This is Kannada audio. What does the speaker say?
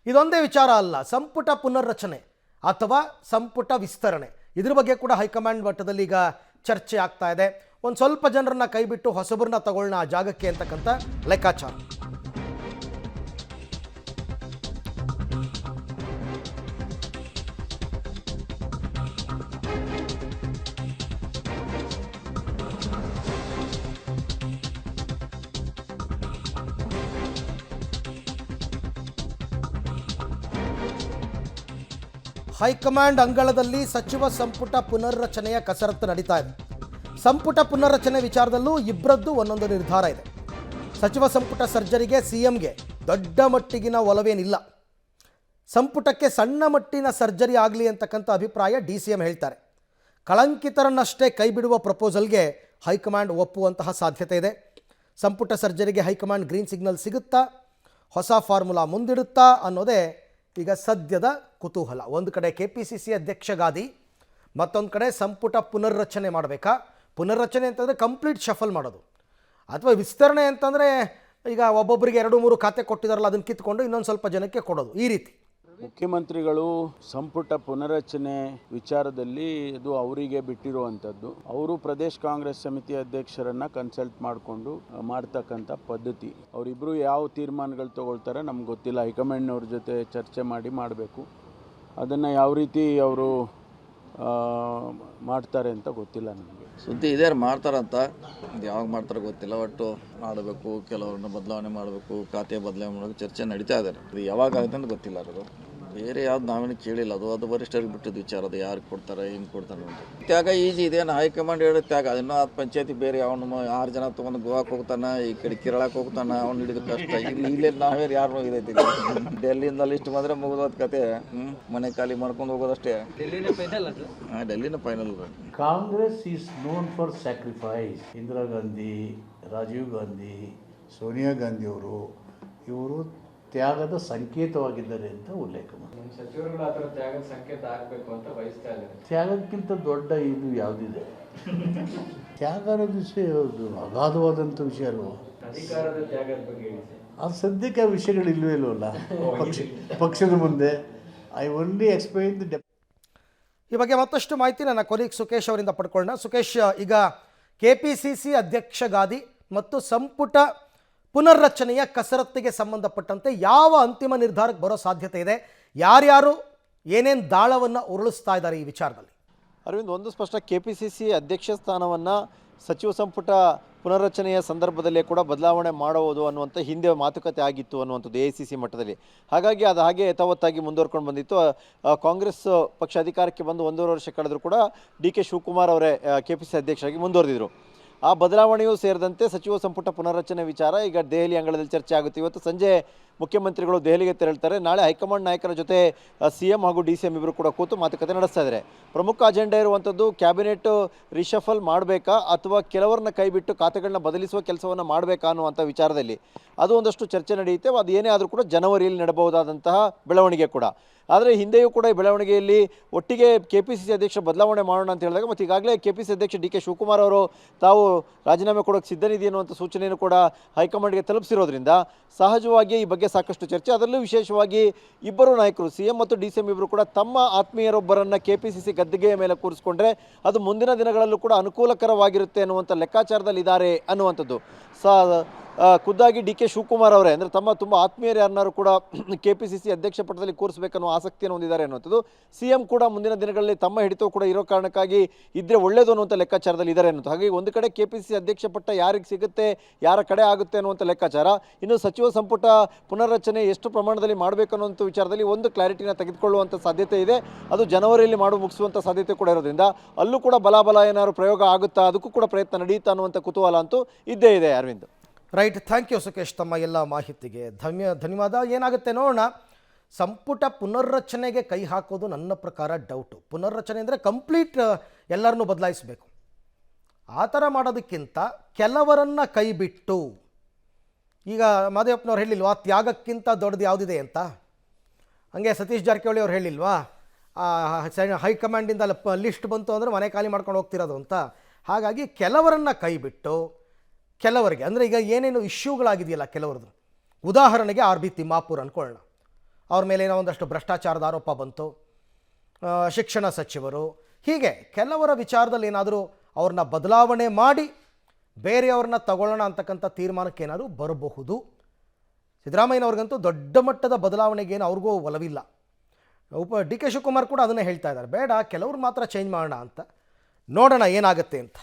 ಇದೊಂದೇ ವಿಚಾರ ಅಲ್ಲ, ಸಂಪುಟ ಪುನರ್ರಚನೆ ಅಥವಾ ಸಂಪುಟ ವಿಸ್ತರಣೆ ಇದ್ರ ಬಗ್ಗೆ ಕೂಡ ಹೈಕಮಾಂಡ್ ಮಟ್ಟದಲ್ಲಿ ಈಗ ಚರ್ಚೆ ಆಗ್ತಾ ಇದೆ. ಒಂದು ಸ್ವಲ್ಪ ಜನರನ್ನ ಕೈಬಿಟ್ಟು ಹೊಸಬರನ್ನ ತಗೊಳ್ಳೋಣ ಆ ಜಾಗಕ್ಕೆ ಅಂತಕ್ಕಂಥ ಲೆಕ್ಕಾಚಾರ. ಹೈಕಮಾಂಡ್ ಅಂಗಳದಲ್ಲಿ ಸಚಿವ ಸಂಪುಟ ಪುನರ್ರಚನೆಯ ಕಸರತ್ತು ನಡೀತಾ ಇದೆ. ಸಂಪುಟ ಪುನರ್ರಚನೆ ವಿಚಾರದಲ್ಲೂ ಇಬ್ಬರದ್ದು ಒಂದೊಂದು ನಿರ್ಧಾರ ಇದೆ. ಸಚಿವ ಸಂಪುಟ ಸರ್ಜರಿಗೆ ಸಿಎಂಗೆ ದೊಡ್ಡ ಮಟ್ಟಿಗಿನ ಒಲವೇನಿಲ್ಲ. ಸಂಪುಟಕ್ಕೆ ಸಣ್ಣ ಮಟ್ಟಿನ ಸರ್ಜರಿ ಆಗಲಿ ಅಂತಕ್ಕಂಥ ಅಭಿಪ್ರಾಯ DCM ಹೇಳ್ತಾರೆ. ಕಳಂಕಿತರನ್ನಷ್ಟೇ ಕೈಬಿಡುವ ಪ್ರಪೋಸಲ್ಗೆ ಹೈಕಮಾಂಡ್ ಒಪ್ಪುವಂತಹ ಸಾಧ್ಯತೆ ಇದೆ. ಸಂಪುಟ ಸರ್ಜರಿಗೆ ಹೈಕಮಾಂಡ್ ಗ್ರೀನ್ ಸಿಗ್ನಲ್ ಸಿಗುತ್ತಾ, ಹೊಸ ಫಾರ್ಮುಲಾ ಮುಂದಿಡುತ್ತಾ ಅನ್ನೋದೇ ಈಗ ಸದ್ಯದ ಕುತೂಹಲ. ಒಂದು ಕಡೆ KPCC ಅಧ್ಯಕ್ಷ ಗಾದಿ, ಮತ್ತೊಂದು ಕಡೆ ಸಂಪುಟ ಪುನರ್ರಚನೆ ಮಾಡಬೇಕಾ? ಪುನರ್ರಚನೆ ಅಂತಂದರೆ ಕಂಪ್ಲೀಟ್ ಶಫಲ್ ಮಾಡೋದು, ಅಥವಾ ವಿಸ್ತರಣೆ ಅಂತಂದರೆ ಈಗ ಒಬ್ಬೊಬ್ಬರಿಗೆ 2-3 ಖಾತೆ ಕೊಟ್ಟಿದ್ದಾರಲ್ಲ ಅದನ್ನು ಕಿತ್ಕೊಂಡು ಇನ್ನೊಂದು ಸ್ವಲ್ಪ ಜನಕ್ಕೆ ಕೊಡೋದು, ಈ ರೀತಿ. ಮುಖ್ಯಮಂತ್ರಿಗಳು ಸಂಪುಟ ಪುನರಚನೆ ವಿಚಾರದಲ್ಲಿ ಇದು ಅವರಿಗೆ ಬಿಟ್ಟಿರುವಂಥದ್ದು. ಅವರು ಪ್ರದೇಶ ಕಾಂಗ್ರೆಸ್ ಸಮಿತಿ ಅಧ್ಯಕ್ಷರನ್ನು ಕನ್ಸಲ್ಟ್ ಮಾಡಿಕೊಂಡು ಮಾಡ್ತಕ್ಕಂಥ ಪದ್ಧತಿ. ಅವರಿಬ್ಬರು ಯಾವ ತೀರ್ಮಾನಗಳು ತಗೊಳ್ತಾರೆ ನಮ್ಗೆ ಗೊತ್ತಿಲ್ಲ. ಹೈಕಮಾಂಡ್ನವ್ರ ಜೊತೆ ಚರ್ಚೆ ಮಾಡಿ ಮಾಡಬೇಕು. ಅದನ್ನು ಯಾವ ರೀತಿ ಅವರು ಮಾಡ್ತಾರೆ ಅಂತ ಗೊತ್ತಿಲ್ಲ ನಮಗೆ. ಸುದ್ದಿ ಇದೇ ಮಾಡ್ತಾರಂತ, ಯಾವಾಗ ಮಾಡ್ತಾರೆ ಗೊತ್ತಿಲ್ಲ. ಒಟ್ಟು ಮಾಡಬೇಕು, ಕೆಲವ್ರನ್ನ ಬದಲಾವಣೆ ಮಾಡಬೇಕು, ಖಾತೆ ಬದಲಾವಣೆ ಮಾಡಬೇಕು, ಚರ್ಚೆ ನಡೀತಾ ಇದ್ದಾರೆ. ಅದು ಯಾವಾಗ ಆಗುತ್ತೆ ಅಂತ ಗೊತ್ತಿಲ್ಲ. ಅದು ಬೇರೆ ಯಾವ್ದು ನಾವೇನು ಕೇಳಿಲ್ಲ. ಅದು ವರಿಷ್ಠರಿಗೆ ಬಿಟ್ಟಿದ್ದು ವಿಚಾರ. ಅದು ಯಾರಿಗೆ ಕೊಡ್ತಾರೆ, ಹೆಂಗೆ ಕೊಡ್ತಾರೆ ಅಂತ. ತ್ಯಾಗ ಈಜಿ ಇದೇನು, ಹೈಕಮಾಂಡ್ ಹೇಳೋ ತ್ಯಾಗ. ಅದನ್ನು ಅದು ಪಂಚಾಯತಿ ಬೇರೆ ಅವನು 6 ಜನ ತೊಗೊಂಡು ಗೋವಾಕ್ಕೆ ಹೋಗ್ತಾನೆ, ಈ ಕಡೆ ಕೇರಳಕ್ಕೆ ಹೋಗ್ತಾನೆ, ಅವ್ನು ಹಿಡಿದು ಕಷ್ಟ. ಇಲ್ಲೇ ನಾವೇ ಯಾರು ಇದೈತಿ. ಡೆಲ್ಲಿಯಿಂದ ಲಿಸ್ಟ್ ಬಂದರೆ ಮುಗಿದೋದ್ ಕತೆ. ಮನೆ ಖಾಲಿ ಮಾಡ್ಕೊಂಡು ಹೋಗೋದಷ್ಟೇ. ಡೆಲ್ಲಿನ final. Congress is known for sacrifice. Indira Gandhi, Rajiv Gandhi, Sonia Gandhi ಅವರು ಇವರು ತ್ಯಾಗದ ಸಂಕೇತವಾಗಿದ್ದಾರೆ ಅಂತ ಉಲ್ಲೇಖ ಮಾಡಿ. ಸಚಿವರುಗಳು ಆ ಥರ ತ್ಯಾಗದ ಸಂಕೇತ ಆಗಬೇಕು ಅಂತ ಬಯಸ್ತಾ ಇದ್ದಾರೆ. ತ್ಯಾಗಕ್ಕಿಂತ ದೊಡ್ಡ ಇದು ಯಾವುದಿದೆ? ತ್ಯಾಗ ಅನ್ನೋದು ವಿಷಯ ಅಗಾಧವಾದಂಥ ವಿಷಯ ಅಲ್ವ. ಅಧಿಕಾರದ ತ್ಯಾಗದ ಬಗ್ಗೆ ಅದು ಸದ್ಯಕ್ಕೆ ಆ ವಿಷಯಗಳು ಇಲ್ವಲ್ಲ ಪಕ್ಷದ ಮುಂದೆ. ಐ ಓನ್ಲಿ ಎಕ್ಸ್ಪ್ಲೈನ್ ದಿ ಈ ಬಗ್ಗೆ ಮತ್ತಷ್ಟು ಮಾಹಿತಿ ನನ್ನ ಕೊಲೀಗ್ ಸುಖೇಶ್ ಅವರಿಂದ ಪಡ್ಕೊಳ್ಳೋಣ. ಸುಖೇಶ್, ಈಗ KPCC ಅಧ್ಯಕ್ಷ ಗಾದಿ ಮತ್ತು ಸಂಪುಟ ಪುನರ್ರಚನೆಯ ಕಸರತ್ತಿಗೆ ಸಂಬಂಧಪಟ್ಟಂತೆ ಯಾವ ಅಂತಿಮ ನಿರ್ಧಾರಕ್ಕೆ ಬರೋ ಸಾಧ್ಯತೆ ಇದೆ? ಯಾರ್ಯಾರು ಏನೇನು ದಾಳವನ್ನು ಉರುಳಿಸ್ತಾ ಇದ್ದಾರೆ ಈ ವಿಚಾರದಲ್ಲಿ? ಅರವಿಂದ್, ಒಂದು ಸ್ಪಷ್ಟ, KPCC ಅಧ್ಯಕ್ಷ ಸ್ಥಾನವನ್ನು ಸಚಿವ ಸಂಪುಟ ಪುನರ್ರಚನೆಯ ಸಂದರ್ಭದಲ್ಲೇ ಕೂಡ ಬದಲಾವಣೆ ಮಾಡುವುದು ಅನ್ನುವಂಥ ಹಿಂದೆ ಮಾತುಕತೆ ಆಗಿತ್ತು ಅನ್ನುವಂಥದ್ದು AICC ಮಟ್ಟದಲ್ಲಿ. ಹಾಗಾಗಿ ಅದು ಹಾಗೆ ಯಥಾವತ್ತಾಗಿ ಮುಂದುವರ್ಕೊಂಡು ಬಂದಿತ್ತು. ಕಾಂಗ್ರೆಸ್ ಪಕ್ಷ ಅಧಿಕಾರಕ್ಕೆ ಬಂದು 1.5 ವರ್ಷ ಕಳೆದರೂ ಕೂಡ DK ಶಿವಕುಮಾರ್ ಅವರೇ KPCC ಅಧ್ಯಕ್ಷರಾಗಿ ಮುಂದುವರೆದಿದ್ರು. ಆ ಬದಲಾವಣೆಯೂ ಸೇರಿದಂತೆ ಸಚಿವ ಸಂಪುಟ ಪುನರ್ರಚನೆ ವಿಚಾರ ಈಗ ದೆಹಲಿ ಅಂಗಳದಲ್ಲಿ ಚರ್ಚೆ ಆಗುತ್ತೆ. ಇವತ್ತು ಸಂಜೆ ಮುಖ್ಯಮಂತ್ರಿಗಳು ದೆಹಲಿಗೆ ತೆರಳ್ತಾರೆ. ನಾಳೆ ಹೈಕಮಾಂಡ್ ನಾಯಕರ ಜೊತೆ CM ಹಾಗೂ DCM ಇಬ್ಬರು ಕೂಡ ಕೂತು ಮಾತುಕತೆ ನಡೆಸ್ತಾ ಇದ್ದಾರೆ. ಪ್ರಮುಖ ಅಜೆಂಡಾ ಇರುವಂಥದ್ದು ಕ್ಯಾಬಿನೆಟ್ ರಿಷಫಲ್ ಮಾಡಬೇಕಾ ಅಥವಾ ಕೆಲವರನ್ನ ಕೈಬಿಟ್ಟು ಖಾತೆಗಳನ್ನ ಬದಲಿಸುವ ಕೆಲಸವನ್ನು ಮಾಡಬೇಕಾ ಅನ್ನುವಂಥ ವಿಚಾರದಲ್ಲಿ ಅದು ಒಂದಷ್ಟು ಚರ್ಚೆ ನಡೆಯುತ್ತೆ. ಅದು ಏನೇ ಆದರೂ ಕೂಡ ಜನವರಿಯಲ್ಲಿ ನಡೆಯಬಹುದಾದಂತಹ ಬೆಳವಣಿಗೆ ಕೂಡ. ಆದರೆ ಹಿಂದೆಯೂ ಕೂಡ ಈ ಬೆಳವಣಿಗೆಯಲ್ಲಿ ಒಟ್ಟಿಗೆ KPCC ಅಧ್ಯಕ್ಷ ಬದಲಾವಣೆ ಮಾಡೋಣ ಅಂತ ಹೇಳಿದಾಗ ಮತ್ತು ಈಗಾಗಲೇ KPCC ಅಧ್ಯಕ್ಷ DK ಶಿವಕುಮಾರ್ ಅವರು ತಾವು ರಾಜೀನಾಮೆ ಕೊಡೋಕ್ಕೆ ಸಿದ್ಧನಿದೆ ಅನ್ನುವಂಥ ಸೂಚನೆಯನ್ನು ಕೂಡ ಹೈಕಮಾಂಡ್ಗೆ ತಲುಪಿಸಿರೋದ್ರಿಂದ ಸಹಜವಾಗಿ ಈ ಬಗ್ಗೆ ಸಾಕಷ್ಟು ಚರ್ಚೆ. ಅದರಲ್ಲೂ ವಿಶೇಷವಾಗಿ ಇಬ್ಬರು ನಾಯಕರು CM ಮತ್ತು DCM ಇಬ್ಬರು ಕೂಡ ತಮ್ಮ ಆತ್ಮೀಯರೊಬ್ಬರನ್ನು KPCC ಗದ್ದಿಗೆಯ ಮೇಲೆ ಕೂರಿಸಿಕೊಂಡ್ರೆ ಅದು ಮುಂದಿನ ದಿನಗಳಲ್ಲೂ ಕೂಡ ಅನುಕೂಲಕರವಾಗಿರುತ್ತೆ ಅನ್ನುವಂಥ ಲೆಕ್ಕಾಚಾರದಲ್ಲಿ ಇದ್ದಾರೆ ಅನ್ನುವಂಥದ್ದು. ಖುದ್ದಾಗಿ DK ಶಿವಕುಮಾರ್ ಅವರೇ ಅಂದರೆ ತಮ್ಮ ತುಂಬ ಆತ್ಮೀಯರು ಯಾರನ್ನಾರು ಕೂಡ KPCC ಅಧ್ಯಕ್ಷ ಪಟ್ಟದಲ್ಲಿ ಕೂರಿಸಬೇಕನ್ನೋ ಆಸಕ್ತಿಯನ್ನು ಹೊಂದಿದ್ದಾರೆ ಅನ್ನುವಂಥದ್ದು. CM ಕೂಡ ಮುಂದಿನ ದಿನಗಳಲ್ಲಿ ತಮ್ಮ ಹಿಡಿತವು ಕೂಡ ಇರೋ ಕಾರಣಕ್ಕಾಗಿ ಇದ್ದರೆ ಒಳ್ಳೆಯದು ಅನ್ನುವಂಥ ಲೆಕ್ಕಾಚಾರದಲ್ಲಿ ಇದ್ದಾರೆ ಅನ್ನೋದು. ಹಾಗಾಗಿ ಒಂದು ಕಡೆ KPCC ಅಧ್ಯಕ್ಷ ಪಟ್ಟ ಯಾರಿಗೆ ಸಿಗುತ್ತೆ, ಯಾರ ಕಡೆ ಆಗುತ್ತೆ ಅನ್ನುವಂಥ ಲೆಕ್ಕಾಚಾರ. ಇನ್ನು ಸಚಿವ ಸಂಪುಟ ಪುನರ್ರಚನೆ ಎಷ್ಟು ಪ್ರಮಾಣದಲ್ಲಿ ಮಾಡಬೇಕು ಅನ್ನುವಂಥ ವಿಚಾರದಲ್ಲಿ ಒಂದು ಕ್ಲಾರಿಟಿನ ತೆಗೆದುಕೊಳ್ಳುವಂಥ ಸಾಧ್ಯತೆ ಇದೆ. ಅದು ಜನವರಿಯಲ್ಲಿ ಮುಗಿಸುವಂಥ ಸಾಧ್ಯತೆ ಕೂಡ ಇರೋದ್ರಿಂದ ಅಲ್ಲೂ ಕೂಡ ಬಲಾಬಲ ಏನಾದ್ರು ಪ್ರಯೋಗ ಆಗುತ್ತಾ, ಅದಕ್ಕೂ ಕೂಡ ಪ್ರಯತ್ನ ನಡೆಯುತ್ತಾ ಅನ್ನುವಂಥ ಕುತೂಹಲ ಅಂತೂ ಇದ್ದೇ ಇದೆ. Aravind, right, thank you Sukhesh ತಮ್ಮ ಎಲ್ಲ ಮಾಹಿತಿಗೆ ಧನ್ಯವಾದ. ಏನಾಗುತ್ತೆ ನೋಡೋಣ. ಸಂಪುಟ ಪುನರ್ರಚನೆಗೆ ಕೈ ಹಾಕೋದು ನನ್ನ ಪ್ರಕಾರ ಡೌಟು. ಪುನರ್ರಚನೆ ಅಂದರೆ ಕಂಪ್ಲೀಟ್ ಎಲ್ಲರನ್ನೂ ಬದಲಾಯಿಸಬೇಕು. ಆ ಥರ ಮಾಡೋದಕ್ಕಿಂತ ಕೆಲವರನ್ನು ಕೈ ಬಿಟ್ಟು, ಈಗ ಮಾದೇವಪ್ಪನವ್ರು ಹೇಳಿಲ್ವಾ ತ್ಯಾಗಕ್ಕಿಂತ ದೊಡ್ಡದು ಯಾವುದಿದೆ ಅಂತ, ಹಂಗೆ ಸತೀಶ್ ಜಾರಕಿಹೊಳಿ ಅವ್ರು ಹೇಳಿಲ್ವಾ ಹೈಕಮಾಂಡಿಂದ ಲಿಸ್ಟ್ ಬಂತು ಅಂದರೆ ಮನೆ ಖಾಲಿ ಮಾಡ್ಕೊಂಡು ಹೋಗ್ತಿರೋದು ಅಂತ. ಹಾಗಾಗಿ ಕೆಲವರನ್ನು ಕೈ ಬಿಟ್ಟು ಕೆಲವರಿಗೆ ಅಂದರೆ ಈಗ ಏನೇನು ಇಶ್ಯೂಗಳಾಗಿದೆಯಲ್ಲ ಕೆಲವ್ರದ್ದು, ಉದಾಹರಣೆಗೆ RB ತಿಮ್ಮಾಪುರ್ ಅಂದ್ಕೊಳ್ಳೋಣ. ಅವ್ರ ಮೇಲೆ ಏನೋ ಒಂದಷ್ಟು ಭ್ರಷ್ಟಾಚಾರದ ಆರೋಪ ಬಂತು, ಶಿಕ್ಷಣ ಸಚಿವರು, ಹೀಗೆ ಕೆಲವರ ವಿಚಾರದಲ್ಲಿ ಏನಾದರೂ ಅವ್ರನ್ನ ಬದಲಾವಣೆ ಮಾಡಿ ಬೇರೆಯವ್ರನ್ನ ತಗೊಳ್ಳೋಣ ಅಂತಕ್ಕಂಥ ತೀರ್ಮಾನಕ್ಕೆ ಏನಾದರೂ ಬರಬಹುದು. ಸಿದ್ದರಾಮಯ್ಯನವ್ರಿಗಂತೂ ದೊಡ್ಡ ಮಟ್ಟದ ಬದಲಾವಣೆಗೇನು ಅವ್ರಿಗೂ ಒಲವಿಲ್ಲ. ಡಿ ಕೆ ಶಿವಕುಮಾರ್ ಕೂಡ ಅದನ್ನೇ ಹೇಳ್ತಾ ಇದ್ದಾರೆ, ಬೇಡ ಕೆಲವ್ರು ಮಾತ್ರ ಚೇಂಜ್ ಮಾಡೋಣ ಅಂತ. ನೋಡೋಣ ಏನಾಗುತ್ತೆ ಅಂತ.